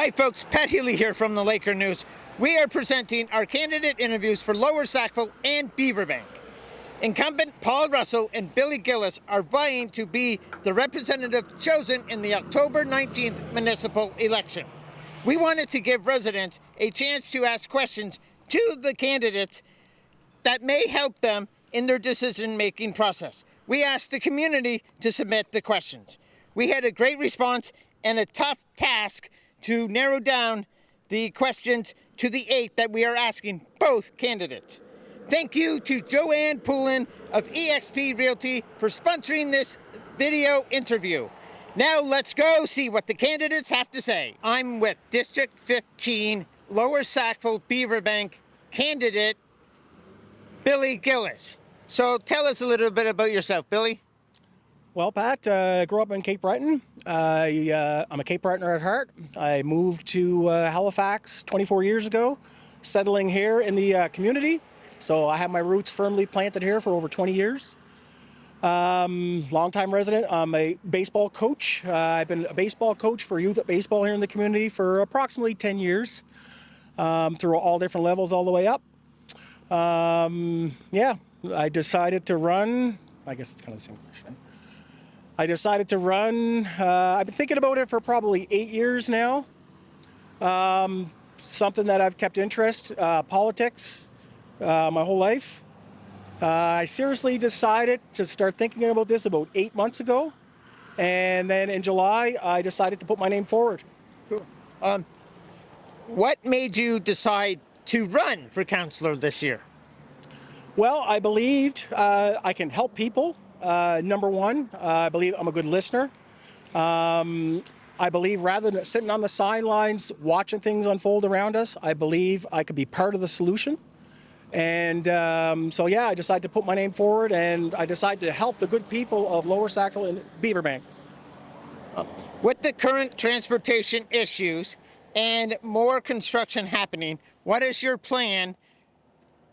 Hi folks, Pat Healy here from the Laker News. We are presenting our candidate interviews for Lower Sackville and Beaver Bank. Incumbent Paul Russell and Billy Gillis are vying to be the representative chosen in the October 19th municipal election. We wanted to give residents a chance to ask questions to the candidates that may help them in their decision-making process. We asked the community to submit the questions. We had a great response and a tough task to narrow down the questions to the 8 that we are asking both candidates. Thank you to Joanne Poulin of eXp Realty for sponsoring this video interview. Now let's go see what the candidates have to say. I'm with District 15, Lower Sackville-Beaver Bank candidate Billy Gillis. So tell us a little bit about yourself, Billy. Well, Pat, I grew up in Cape Breton. I'm a Cape Bretoner at heart. I moved to Halifax 24 years ago, settling here in the community. So I have my roots firmly planted here for over 20 years. Longtime resident. I'm a baseball coach. I've been a baseball coach for youth at baseball here in the community for approximately 10 years, through all different levels all the way up. I decided to run. I guess it's kind of the same question. I decided to run. I've been thinking about it for probably 8 years now. Something that I've kept interest, politics, my whole life. I seriously decided to start thinking about this about 8 months ago. And then in July, I decided to put my name forward. Cool. What made you decide to run for councillor this year? Well, I believed I can help people. Number one, I believe I'm a good listener. I believe rather than sitting on the sidelines watching things unfold around us, I believe I could be part of the solution. And I decided to put my name forward, and I decided to help the good people of Lower Sackville and Beaver Bank. With the current transportation issues and more construction happening, what is your plan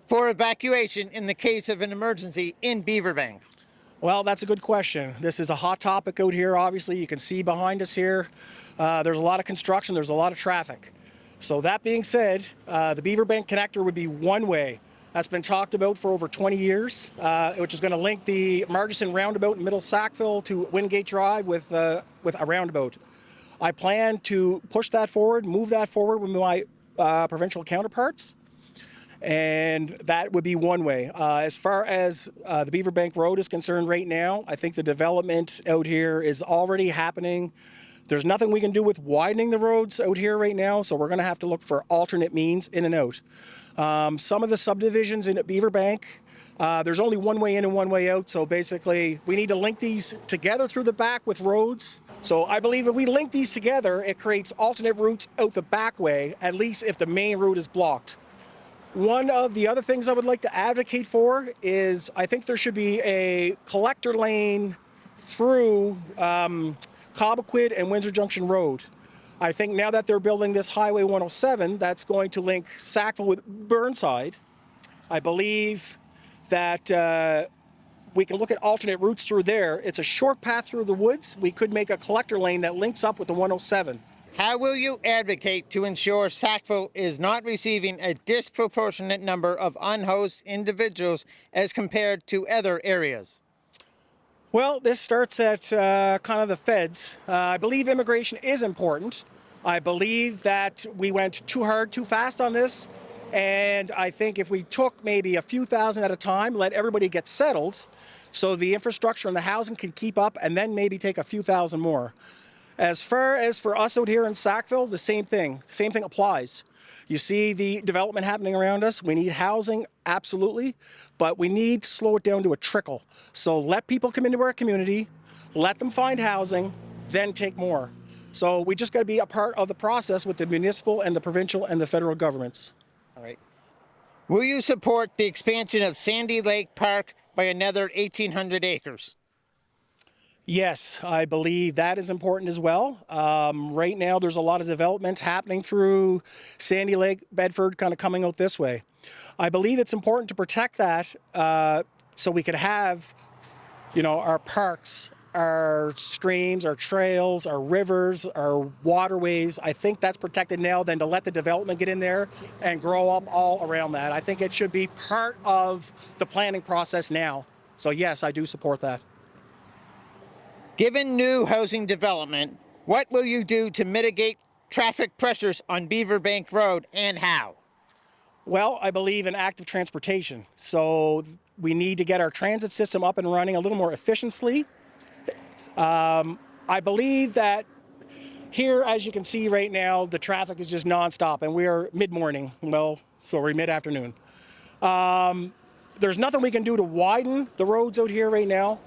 for evacuation in the case of an emergency in Beaver Bank? Well, that's a good question. This is a hot topic out here. Obviously, you can see behind us here, there's a lot of construction, there's a lot of traffic. So that being said, the Beaver Bank connector would be one way. That's been talked about for over 20 years, which is going to link the Margison roundabout in Middle Sackville to Wingate Drive with a roundabout. I plan to push that forward, move that forward with my provincial counterparts. And that would be one way. As far as the Beaver Bank Road is concerned right now, I think the development out here is already happening. There's nothing we can do with widening the roads out here right now, so we're going to have to look for alternate means in and out. Some of the subdivisions in Beaver Bank, there's only one way in and one way out, so basically we need to link these together through the back with roads. So I believe if we link these together, it creates alternate routes out the back way, at least if the main route is blocked. One of the other things I would like to advocate for is I think there should be a collector lane through Cobequid and Windsor Junction Road. I think now that they're building this Highway 107, that's going to link Sackville with Burnside. I believe that we can look at alternate routes through there. It's a short path through the woods. We could make a collector lane that links up with the 107. How will you advocate to ensure Sackville is not receiving a disproportionate number of unhoused individuals as compared to other areas? Well, this starts at kind of the feds. I believe immigration is important. I believe that we went too hard, too fast on this. And I think if we took maybe a few thousand at a time, let everybody get settled so the infrastructure and the housing can keep up, and then maybe take a few thousand more. As far as for us out here in Sackville, the same thing applies. You see the development happening around us. We need housing, absolutely, but we need to slow it down to a trickle. So let people come into our community, let them find housing, then take more. So we just got to be a part of the process with the municipal and the provincial and the federal governments. All right. Will you support the expansion of Sandy Lake Park by another 1,800 acres? Yes, I believe that is important as well. Right now, there's a lot of developments happening through Sandy Lake, Bedford, kind of coming out this way. I believe it's important to protect that so we could have, our parks our streams, our trails, our rivers, our waterways. I think that's protected now than to let the development get in there and grow up all around that. I think it should be part of the planning process now. So yes, I do support that. Given new housing development, what will you do to mitigate traffic pressures on Beaver Bank Road, and how? Well, I believe in active transportation. So we need to get our transit system up and running a little more efficiently. I believe that here, as you can see right now, the traffic is just nonstop, and we are mid-morning. Well, so we're mid-afternoon. There's nothing we can do to widen the roads out here right now.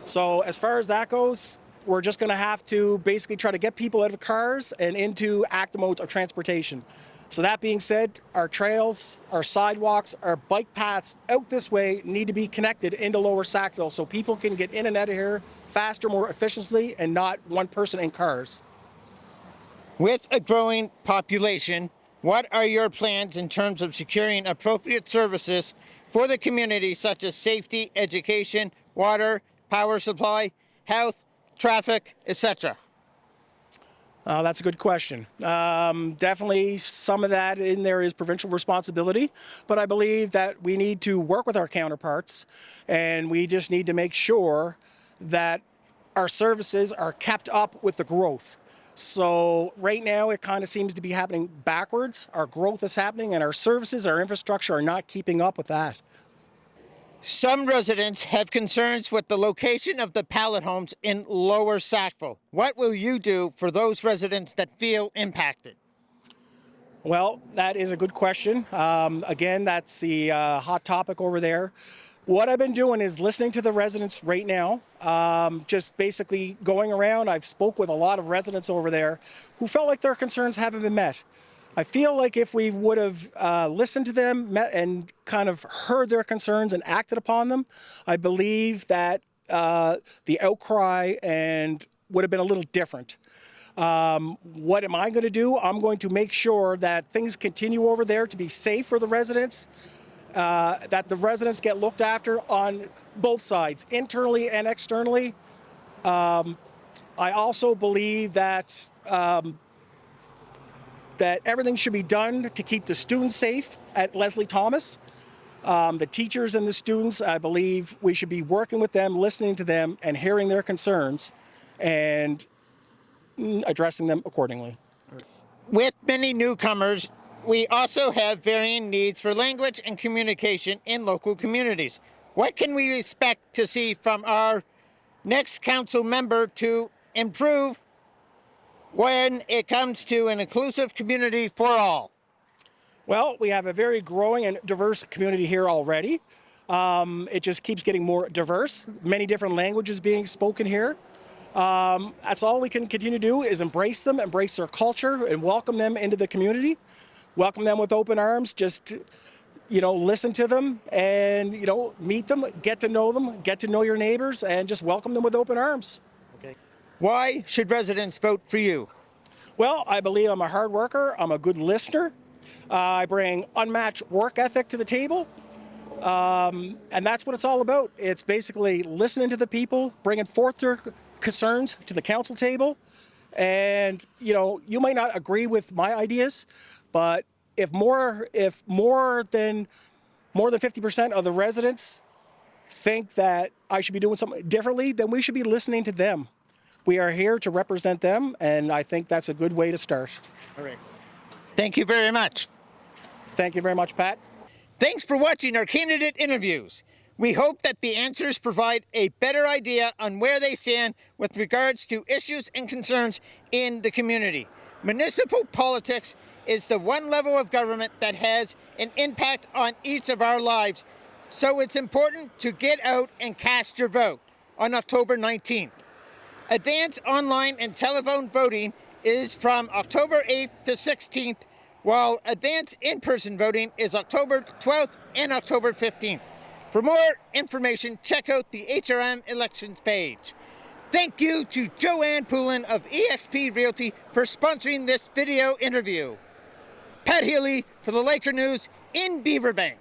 So as far as that goes, we're just going to have to basically try to get people out of cars and into active modes of transportation. So that being said, our trails, our sidewalks, our bike paths out this way need to be connected into Lower Sackville so people can get in and out of here faster, more efficiently, and not one person in cars. With a growing population, what are your plans in terms of securing appropriate services for the community, such as safety, education, water, power supply, health, traffic, etc.? That's a good question. Definitely some of that in there is provincial responsibility, but I believe that we need to work with our counterparts, and we just need to make sure that our services are kept up with the growth. So right now it kind of seems to be happening backwards. Our growth is happening and our services, our infrastructure are not keeping up with that. Some residents have concerns with the location of the pallet homes in Lower Sackville. What will you do for those residents that feel impacted? Well, that is a good question. Again, that's the hot topic over there. What I've been doing is listening to the residents right now, just basically going around. I've spoke with a lot of residents over there who felt like their concerns haven't been met. I feel like if we would have listened to them, met and kind of heard their concerns and acted upon them, I believe that the outcry and would have been a little different. What am I going to do? I'm going to make sure that things continue over there to be safe for the residents, that the residents get looked after on both sides, internally and externally. I also believe that that everything should be done to keep the students safe at Leslie Thomas. The teachers and the students, I believe we should be working with them, listening to them, and hearing their concerns, and addressing them accordingly. With many newcomers, we also have varying needs for language and communication in local communities. What can we expect to see from our next council member to improve when it comes to an inclusive community for all? Well, we have a very growing and diverse community here already. It just keeps getting more diverse, many different languages being spoken here. That's all we can continue to do is embrace them, embrace their culture, and welcome them into the community. Welcome them with open arms. Just, listen to them and, meet them, get to know your neighbors, and just welcome them with open arms. Okay. Why should residents vote for you? Well, I believe I'm a hard worker. I'm a good listener. I bring unmatched work ethic to the table. And that's what it's all about. It's basically listening to the people, bringing forth their concerns to the council table. And, you might not agree with my ideas, but if more than 50% of the residents think that I should be doing something differently, then we should be listening to them. We are here to represent them, and I think that's a good way to start. All right. Thank you very much. Thank you very much, Pat. Thanks for watching our candidate interviews. We hope that the answers provide a better idea on where they stand with regards to issues and concerns in the community. Municipal politics is the one level of government that has an impact on each of our lives, so it's important to get out and cast your vote on October 19th. Advance online and telephone voting is from October 8th to 16th, while advance in-person voting is October 12th and October 15th. For more information, check out the HRM elections page. Thank you to Joanne Poulin of eXp Realty for sponsoring this video interview. Pat Healy for the Laker News in Beaver Bank.